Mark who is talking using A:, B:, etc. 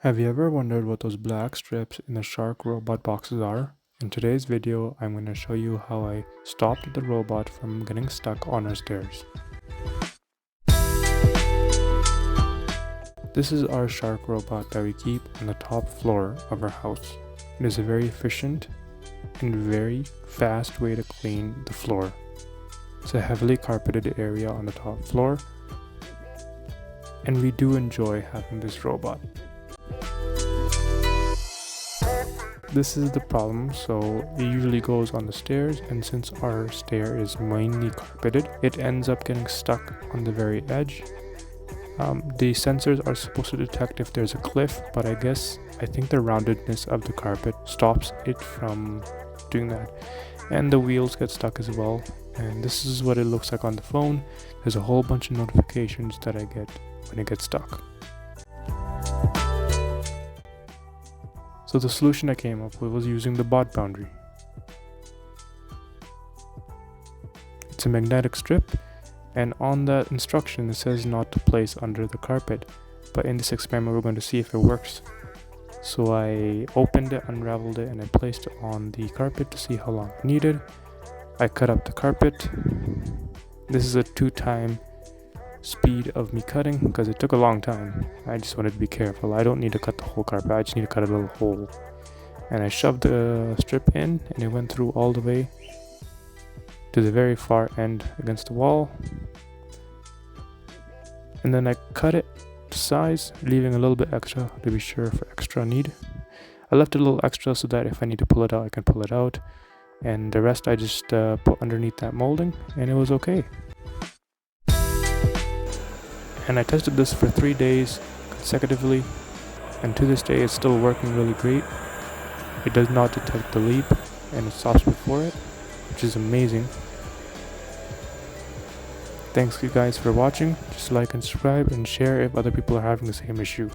A: Have you ever wondered what those black strips in the shark robot boxes are? In today's video, I'm going to show you how I stopped the robot from getting stuck on our stairs. This is our shark robot that we keep on the top floor of our house. It is a very efficient and very fast way to clean the floor. It's a heavily carpeted area on the top floor, and we do enjoy having this robot. This is the problem, so it usually goes on the stairs, and since our stair is mainly carpeted, it ends up getting stuck on the very edge. The sensors are supposed to detect if there's a cliff, but I think the roundedness of the carpet stops it from doing that. And the wheels get stuck as well, and this is what it looks like on the phone. There's a whole bunch of notifications that I get when it gets stuck. So the solution I came up with was using the bot boundary. It's a magnetic strip, and on that instruction it says not to place under the carpet, but in this experiment we're going to see if it works. So I opened it, unraveled it, and I placed it on the carpet to see how long it needed. I cut up the carpet. This is a 2x speed of me cutting because it took a long time. I just wanted to be careful. I don't need to cut the whole carpet, I just need to cut a little hole. And I shoved the strip in, and it went through all the way to the very far end against the wall. And then I cut it to size, leaving a little bit extra to be sure for extra need. I left a little extra so that if I need to pull it out, I can pull it out. And the rest I just put underneath that molding, and it was okay. And I tested this for 3 days consecutively, and to this day it's still working really great. It does not detect the leap, and it stops before it, which is amazing. Thanks you guys for watching. Just like and subscribe and share if other people are having the same issue.